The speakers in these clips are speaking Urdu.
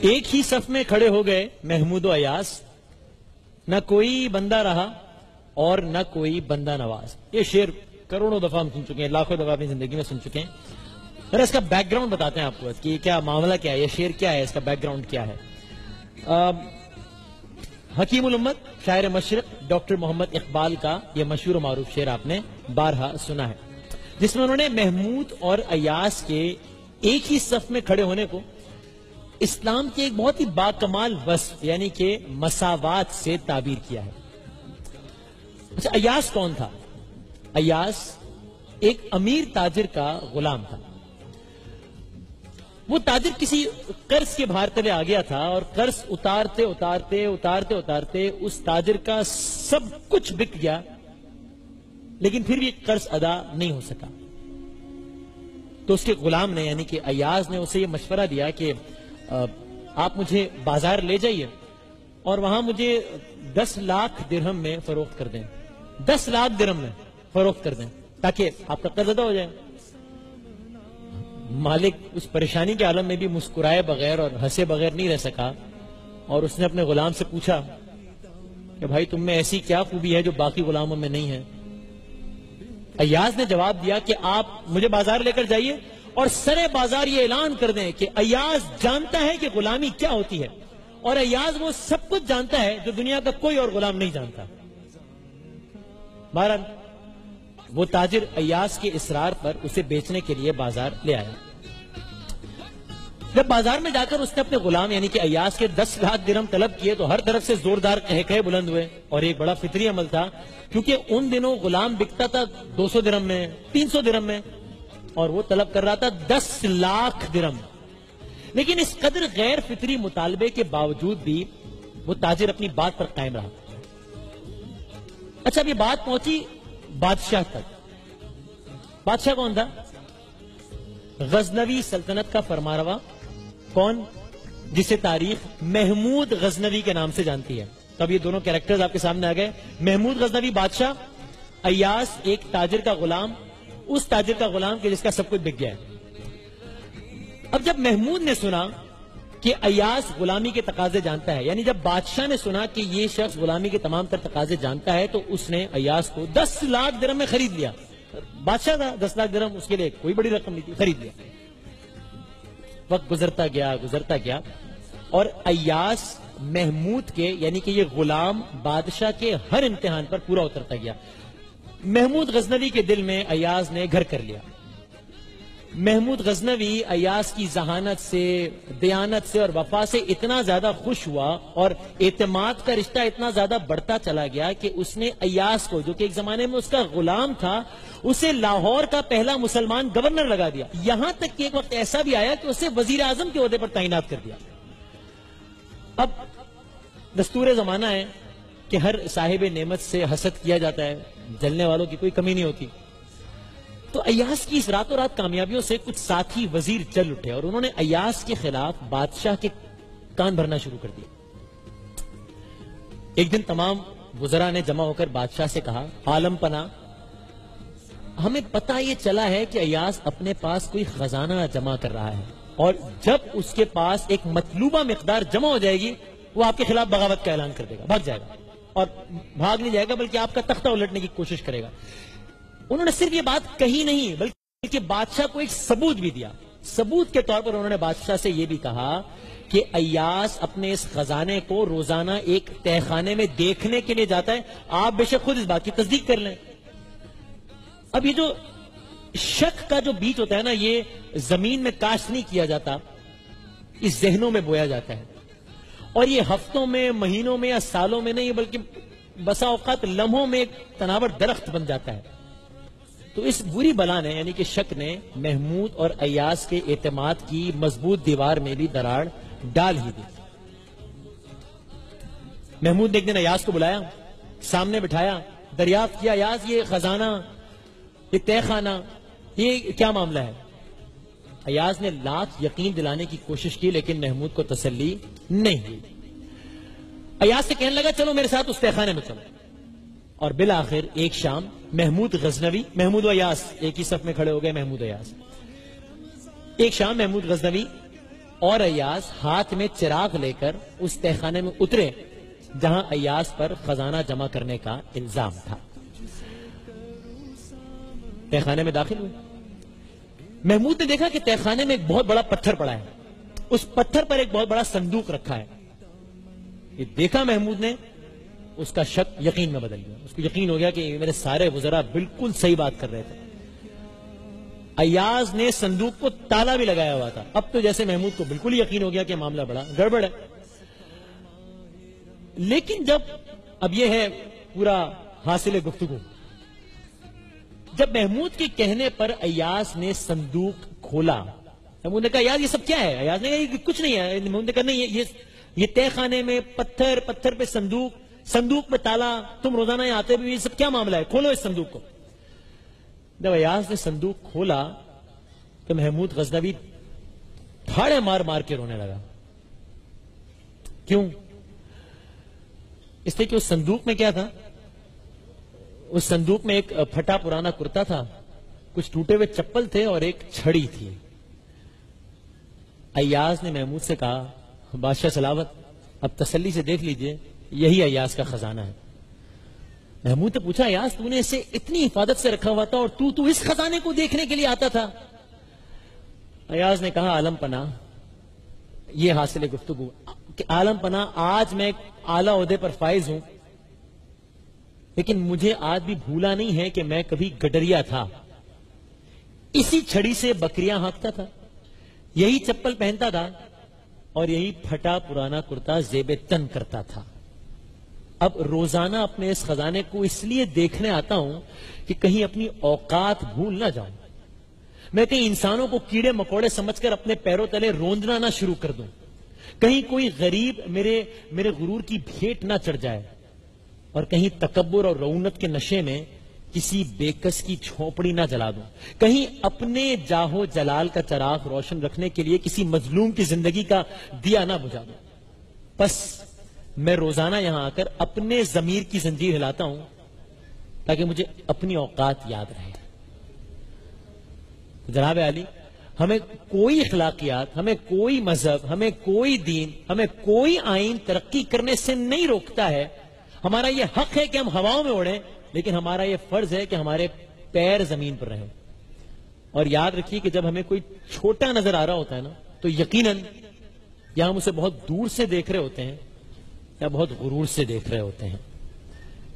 ایک ہی صف میں کھڑے ہو گئے محمود و ایاز، نہ کوئی بندہ رہا اور نہ کوئی بندہ نواز. یہ شعر کروڑوں دفعہ ہم سن چکے ہیں، لاکھوں دفعہ اپنی زندگی میں سن چکے ہیں. ذرا اس کا بیک گراؤنڈ بتاتے ہیں آپ کو کہ کیا معاملہ کیا ہے، یہ شعر کیا ہے، اس کا بیک گراؤنڈ کیا ہے. حکیم الامت شاعر مشرق ڈاکٹر محمد اقبال کا یہ مشہور و معروف شعر آپ نے بارہا سنا ہے، جس میں انہوں نے محمود اور ایاز کے ایک ہی صف میں کھڑے ہونے کو اسلام کے ایک بہت ہی باکمال وصف یعنی کہ مساوات سے تعبیر کیا ہے. اچھا، ایاز کون تھا؟ ایاز ایک امیر تاجر کا غلام تھا. وہ تاجر کسی قرض کے بھار تلے آ گیا تھا اور قرض اتارتے اتارتے اتارتے اتارتے اس تاجر کا سب کچھ بک گیا، لیکن پھر بھی قرض ادا نہیں ہو سکا. تو اس کے غلام نے یعنی کہ ایاز نے اسے یہ مشورہ دیا کہ آپ مجھے بازار لے جائیے اور وہاں مجھے 10 لاکھ درہم میں فروخت کر دیں، 10 لاکھ درہم میں فروخت کر دیں تاکہ آپ کا قرض ادا ہو جائے. مالک اس پریشانی کے عالم میں بھی مسکرائے بغیر اور ہنسے بغیر نہیں رہ سکا، اور اس نے اپنے غلام سے پوچھا کہ بھائی تم میں ایسی کیا خوبی ہے جو باقی غلاموں میں نہیں ہے؟ ایاز نے جواب دیا کہ آپ مجھے بازار لے کر جائیے اور سرے بازار یہ اعلان کر دیں کہ ایاز جانتا ہے کہ غلامی کیا ہوتی ہے، اور ایاز وہ سب کچھ جانتا ہے جو دنیا کا کوئی اور غلام نہیں جانتا. بہرحال وہ تاجر ایاز کے اصرار پر اسے بیچنے کے لیے بازار لے آیا. جب بازار میں جا کر اس نے اپنے غلام یعنی کہ ایاز کے 10 لاکھ درہم طلب کیے تو ہر طرف سے زوردار قہقہے بلند ہوئے، اور ایک بڑا فطری عمل تھا کیونکہ ان دنوں غلام بکتا تھا 200 درہم میں، 300 درہم میں، اور وہ طلب کر رہا تھا 10 لاکھ درہم. لیکن اس قدر غیر فطری مطالبے کے باوجود بھی وہ تاجر اپنی بات پر قائم رہا. اچھا، اب یہ بات پہنچی بادشاہ تک. بادشاہ کون تھا؟ غزنوی سلطنت کا فرمانروا. کون؟ جسے تاریخ محمود غزنوی کے نام سے جانتی ہے. تو اب یہ دونوں کیریکٹرز آپ کے سامنے آ گئے. محمود غزنوی بادشاہ، ایاز ایک تاجر کا غلام، اس تاجر کا غلام کہ جس کا سب کچھ بک گیا ہے. اب جب محمود نے سنا کہ ایاز غلامی کے تقاضے جانتا ہے، یعنی جب بادشاہ نے سنا کہ یہ شخص غلامی کے تمام تر تقاضے جانتا ہے، تو اس نے ایاز کو 10 لاکھ درہم میں خرید لیا. بادشاہ تھا، 10 لاکھ درہم اس کے لیے کوئی بڑی رقم نہیں تھی، خرید لیا. وقت گزرتا گیا اور ایاز محمود کے یعنی کہ یہ غلام بادشاہ کے ہر امتحان پر پورا اترتا گیا. محمود غزنوی کے دل میں ایاز نے گھر کر لیا. محمود غزنوی ایاز کی ذہانت سے، دیانت سے اور وفا سے اتنا زیادہ خوش ہوا اور اعتماد کا رشتہ اتنا زیادہ بڑھتا چلا گیا کہ اس نے ایاز کو، جو کہ ایک زمانے میں اس کا غلام تھا، اسے لاہور کا پہلا مسلمان گورنر لگا دیا. یہاں تک کہ ایک وقت ایسا بھی آیا کہ اسے وزیر اعظم کے عہدے پر تعینات کر دیا. اب دستور زمانہ ہے کہ ہر صاحب نعمت سے حسد کیا جاتا ہے، جلنے والوں کی کوئی کمی نہیں ہوتی. تو ایاز کی اس راتوں رات کامیابیوں سے کچھ ساتھی وزیر جل اٹھے اور انہوں نے ایاز کے خلاف بادشاہ کے کان بھرنا شروع کر دیا. ایک دن تمام وزراء نے جمع ہو کر بادشاہ سے کہا، عالم پناہ، ہمیں پتہ یہ چلا ہے کہ ایاز اپنے پاس کوئی خزانہ جمع کر رہا ہے، اور جب اس کے پاس ایک مطلوبہ مقدار جمع ہو جائے گی وہ آپ کے خلاف بغاوت کا اعلان کر دے گا، بھاگ جائے گا، اور بھاگ نہیں جائے گا بلکہ آپ کا تختہ الٹنے کی کوشش کرے گا. انہوں نے صرف یہ بات کہی نہیں بلکہ بادشاہ کو ایک ثبوت بھی دیا. ثبوت کے طور پر انہوں نے بادشاہ سے یہ بھی کہا کہ ایاز اپنے اس خزانے کو روزانہ ایک تہہ خانے میں دیکھنے کے لیے جاتا ہے، آپ بے شک خود اس بات کی تصدیق کر لیں. اب یہ جو شک کا جو بیج ہوتا ہے نا، یہ زمین میں کاشت نہیں کیا جاتا، اس ذہنوں میں بویا جاتا ہے، اور یہ ہفتوں میں، مہینوں میں یا سالوں میں نہیں بلکہ بسا اوقات لمحوں میں ایک تناور درخت بن جاتا ہے. تو اس بری بلا نے یعنی کہ شک نے محمود اور ایاز کے اعتماد کی مضبوط دیوار میں بھی دراڑ ڈال ہی دی. محمود نے ایک دن ایاز کو بلایا، سامنے بٹھایا، دریافت کیا، ایاز یہ خزانہ، یہ تہہ خانہ، یہ کیا معاملہ ہے؟ ایاز نے لاکھ یقین دلانے کی کوشش کی لیکن محمود کو تسلی نہیں ہوئی. ایاز سے کہنے لگا، چلو میرے ساتھ اس تہہ خانے میں چلو. اور بالآخر ایک شام محمود غزنوی، محمود و ایاز ایک ہی صف میں کھڑے ہو گئے، محمود و ایاز. ایک شام محمود غزنوی اور ایاز ہاتھ میں چراغ لے کر اس تہ خانے میں اترے جہاں ایاز پر خزانہ جمع کرنے کا الزام تھا. تہ خانے میں داخل ہوئے. محمود نے دیکھا کہ تہ خانے میں ایک بہت بڑا پتھر پڑا ہے. اس پتھر پر ایک بہت بڑا صندوق رکھا ہے. یہ دیکھا محمود نے, اس کا شک یقین میں بدل گیا. اس کو یقین ہو گیا کہ میرے سارے وزراء بالکل صحیح بات کر رہے تھے. ایاز نے صندوق کو تالا بھی لگایا ہوا تھا. اب تو جیسے محمود کو بالکل یقین ہو گیا کہ معاملہ بڑا گڑبڑ ہے. لیکن جب اب یہ ہے پورا حاصل گفتگو, جب محمود کے کہنے پر ایاز نے صندوق کھولا, محمود نے کہا یار یہ سب کیا ہے؟ ایاز نے کہا یہ کچھ نہیں ہے. محمود نے کہا نہیں, یہ تہ خانے میں پتھر, پتھر پہ صندوق, صندوق پہ تالا, تم روزانہ یہاں آتے بھی, یہ سب کیا معاملہ ہے؟ کھولو اس صندوق کو. جب ایاز نے صندوق کھولا تو محمود غزنوی پھاڑے مار مار کے رونے لگا. کیوں؟ اس لیے کہ اس صندوق میں کیا تھا؟ اس صندوق میں ایک پھٹا پرانا کرتا تھا, کچھ ٹوٹے ہوئے چپل تھے اور ایک چھڑی تھی. ایاز نے محمود سے کہا بادشاہ سلاوت, اب تسلی سے دیکھ لیجئے, یہی ایاز کا خزانہ ہے. محمود نے پوچھا ایاز تو نے اسے اتنی حفاظت سے رکھا ہوا تھا اور تو اس خزانے کو دیکھنے کے لیے آتا تھا؟ ایاز نے کہا عالم پناہ, یہ حاصل گفتگو کہ عالم پناہ آج میں ایک اعلیٰ عہدے پر فائز ہوں, لیکن مجھے آج بھی بھولا نہیں ہے کہ میں کبھی گڈریا تھا. اسی چھڑی سے بکریاں ہانکتا تھا, یہی چپل پہنتا تھا اور یہی پھٹا پرانا کرتا زیب تن کرتا تھا. اب روزانہ اپنے اس خزانے کو اس لیے دیکھنے آتا ہوں کہ کہیں اپنی اوقات بھول نہ جاؤں, میں کہیں انسانوں کو کیڑے مکوڑے سمجھ کر اپنے پیروں تلے روندنا نہ شروع کر دوں, کہیں کوئی غریب میرے غرور کی بھیٹ نہ چڑھ جائے, اور کہیں تکبر اور رعونت کے نشے میں کسی بیکس کی جھونپڑی نہ جلا دوں, کہیں اپنے جاہو جلال کا چراغ روشن رکھنے کے لیے کسی مظلوم کی زندگی کا دیا نہ بجھا دوں. بس میں روزانہ یہاں آ کر اپنے ضمیر کی زنجیر ہلاتا ہوں تاکہ مجھے اپنی اوقات یاد رہے. جناب علی, ہمیں کوئی اخلاقیات, ہمیں کوئی مذہب, ہمیں کوئی دین, ہمیں کوئی آئین ترقی کرنے سے نہیں روکتا ہے. ہمارا یہ حق ہے کہ ہم ہواؤں میں اڑیں, لیکن ہمارا یہ فرض ہے کہ ہمارے پیر زمین پر رہیں. اور یاد رکھیے کہ جب ہمیں کوئی چھوٹا نظر آ رہا ہوتا ہے نا, تو یقیناً یا ہم اسے بہت دور سے دیکھ رہے ہوتے ہیں یا بہت غرور سے دیکھ رہے ہوتے ہیں.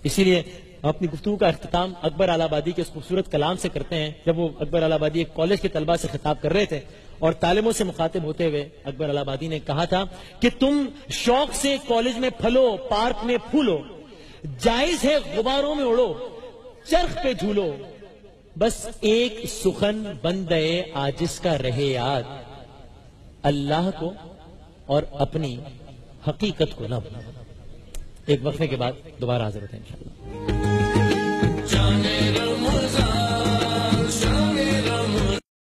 اسی لیے اپنی گفتگو کا اختتام اکبر الہ آبادی کے اس خوبصورت کلام سے کرتے ہیں. جب وہ اکبر الہ آبادی ایک کالج کے طلباء سے خطاب کر رہے تھے اور طالبوں سے مخاطب ہوتے ہوئے اکبر الہ آبادی نے کہا تھا کہ تم شوق سے کالج میں پھلو, پارک میں پھولو, جائز ہے غباروں میں اڑو, چرخ پہ جھولو, بس ایک سخن بندے عاجز کا رہے یاد, اللہ کو اور اپنی حقیقت کو نہ بھولو. ایک وقفے کے بعد دوبارہ حاضر ہوتے ہیں انشاءاللہ.